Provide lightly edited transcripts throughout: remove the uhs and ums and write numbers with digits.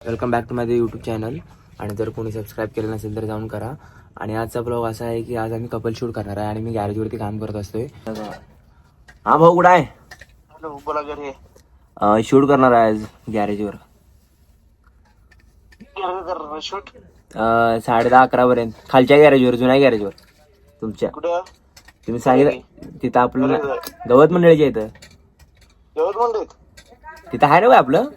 Welcome back to माझे YouTube channel. आणि जर कोणी सबस्क्राईब केलं नसेल तर जाऊन करा. आणि आजचा ब्लॉग असा आहे की आज आम्ही कपल शूट करणार आहे आणि मी गॅरेजवरती काम करत असतोय. हा भाऊ कुठं आहे? हॅलो, बोला घरी शूट करणार आहे आज गॅरेजवर. शूट 10:30-11 पर्यंत खालच्या गॅरेजवर, जुन्या गॅरेजवर तुमच्या. कुठं? तुम्ही सांगितलं तिथं आपलं गवत मंडळीच्या इथं. गवत मंडळीत तिथं आहे ना बा आपलं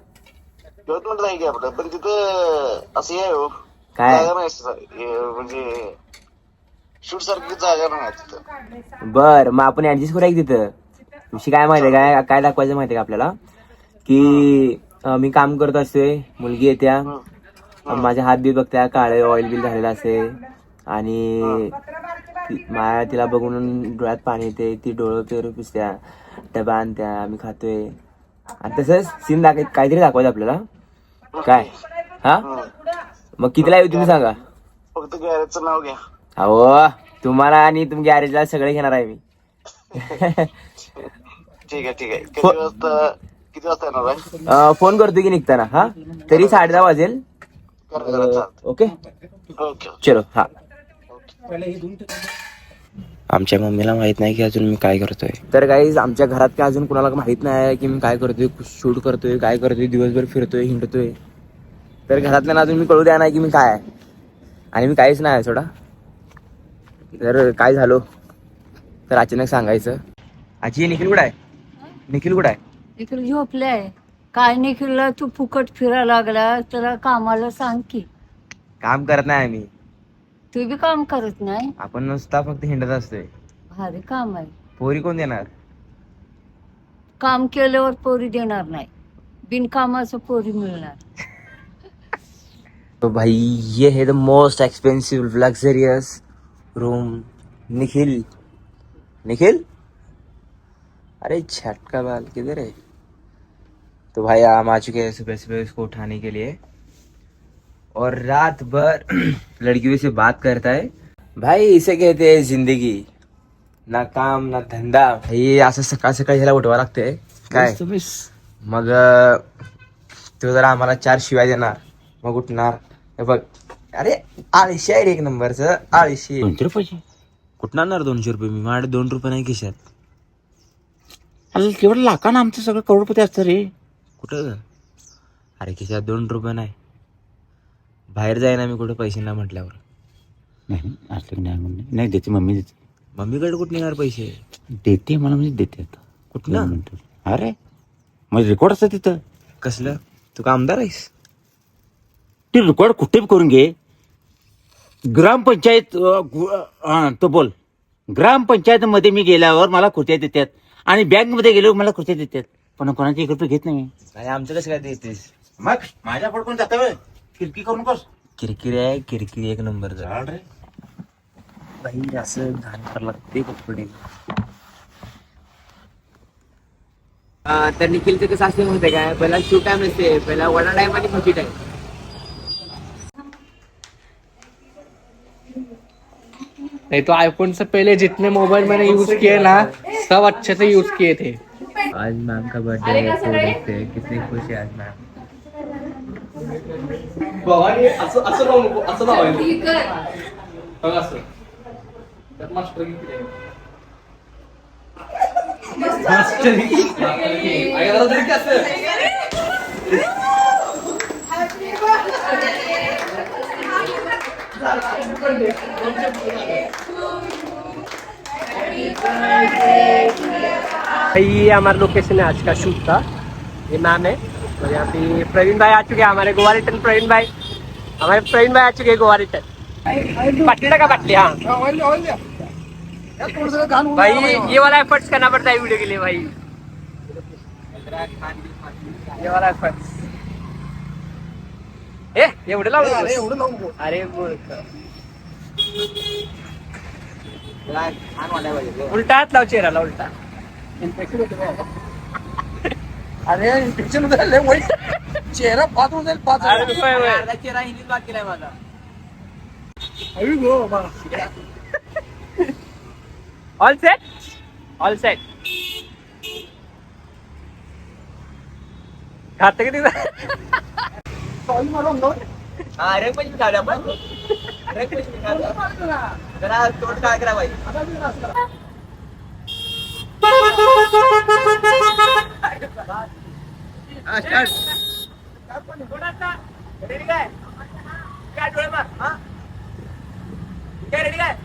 गवत मंडळ आहे की आपलं, पण तिथं असं आहे हो, काय जागा नाही म्हणजे शूट सारखी जागा नाही तिथं. बर मग आपण ऍडजस्ट करूया की तिथं. विषय काय माहितीये काय काय दाखवायचं माहितीये का आपल्याला की मी काम करत असते, मुलगी येत्या, माझ्या हात बीत बघत्या, काळे ऑइल बिल झालेलं असते आणि तिला बघून डोळ्यात पाणी येते. ती डोळं पेरू पिसत्या, डबा आणत्या, आम्ही खातोय आणि तसंच सीन काहीतरी दाखवायचं आपल्याला. काय हा मग कितीला येऊ तुम्ही सांगा. फक्त गॅरेजचं नाव घ्या. अहो तुम्हाला आणि तुम्ही गॅरेजला सगळे घेणार आहे मी. ठीक आहे किती वाजता येणार आहे? फोन करतो की निघताना. हा तरी 10:30 वाजेल. ओके ओके चलो. हा आमच्या मम्मीला माहित नाही की अजून मी काय करतोय. तर गाईज आमच्या घरात काय अजून कुणाला माहित नाही की मी काय करतोय, शूट करतोय, काय करतोय, दिवसभर फिरतोय, हिंडतोय. तर घरातल्याला अजून मी कळू द्या नाही की मी काय आहे आणि मी काहीच नाही आहे सोडा. जर काय झालो तर अचानक सांगायचं. आजी निखिल कुठं आहे? निखिल कुठं आहे? निखिल झोपलाय. काय निखिलला तू फुकट फिरायला लागला, त्याला कामाला सांग की. काम करत नाही आम्ही, तू बी काम करत नाही. आपण नुसता फक्त हिंडत असतोय. भारी काम आहे. पोरी कोण देणार? काम केल्यावर पोरी देणार नाही, बिनकामाचं पोरी मिळणार. तो भाई ये है the most expensive luxurious room. Nikhil Nikhil अरे छटका बाल किधर है? तो भाई हम आ चुके हैं सुबह सुबह इसको उठाने के लिए और रात भर लड़कियों से बात करता है. भाई इसे कहते हैं जिंदगी, ना काम ना धंदा. हे असं सकाळ सकाळी ह्याला उठवा लागते काय. मग तो जरा आम्हाला 4 शिवाय देणार, मग उठणार. हे बघ अरे आळशी आहे रे, एक नंबरचं आळशी. 200 रुपये कुठं आणणार 200 रुपये? मी माझ्याकडे 2 रुपये नाही खिशात. अरे केवढं लाखानं आमचं सगळं करोडपती असतं रे. कुठं? अरे खिशात 2 रुपये नाही. बाहेर जाईना मी कुठं पैसे नाही म्हटल्यावर. नाही असलं नाही म्हणून नाही देते, मम्मी देते. मम्मीकडे कुठं येणार पैसे? देते मला म्हणजे देते आता. कुठनं? म्हणतो अरे म्हणजे रेकॉर्ड असतं तिथं. कसलं? तू का आमदार आहेस? ते रेकॉर्ड कुठे बी करून घे. ग्रामपंचायत तो बोल, ग्रामपंचायत मध्ये मी गेल्यावर मला खुर्च्या देतात आणि बँक मध्ये गेल्यावर मला खुर्च्या देतात, पण कोणाचे 1 रुपये घेत नाही मी. आणि आमचं कसं काय देतेस? मग माझ्या पडकून जाता खिडकी करू नकोस. किरकिरी आहे, किरकिरी एक नंबर. चाल रे. बाई असं घाण करायला लागते कपडे. तर निखिलचं कसं असते माहिती काय, पहिला शूट टाइम नसते, पहिला वडा टाइम आणि खुशी टाइम. नहीं तो आईफोन से पहले जितने मोबाइल मैंने यूज किए ना, सब अच्छे से यूज किए थे. आज मैम का बर्थडे है, तो देखते हैं कितनी खुश है आज मैम. ये हमारा लोकेशन है आज का शूट का. ये मैम है और यहाँ पे प्रवीण भाई आ चुके हैं, हमारे गोवा रिटर्न प्रवीण भाई. हमारे प्रवीण भाई आ चुके हैं गोवा रिटर्न. पटना का पटली. हाँ भाई ये वाला एफर्ट्स करना पड़ता है वीडियो के लिए भाई. ये वाला एफर्ट्स. एवढं लावू. अरे उलटा हात लाव चेहऱ्याला उलटा. अरे इन्फेक्शन झाले वाईट. चेहरा पाच होऊन जाईल. 5 चेहरा हिंदीत बात केलाय माझा. All set. All set. खातं किती सॉरी मारून नो रंगपंचमी काढूया आपण रंगपंचमी काढूया जरा तोंड काय करा बाई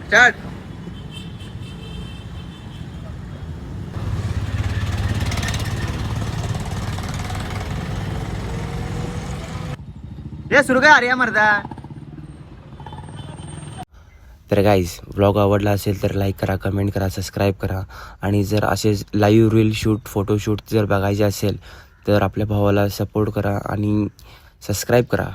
स्टार्ट रे सुरू काय अरे मर्दा तर गाईज व्लॉग आवडला असेल तर लाईक करा कमेंट करा सबस्क्राईब करा आणि जर असे लाईव्ह रील शूट फोटोशूट जर बघायचे असेल तर आपल्या भावाला सपोर्ट करा आणि सबस्क्राईब करा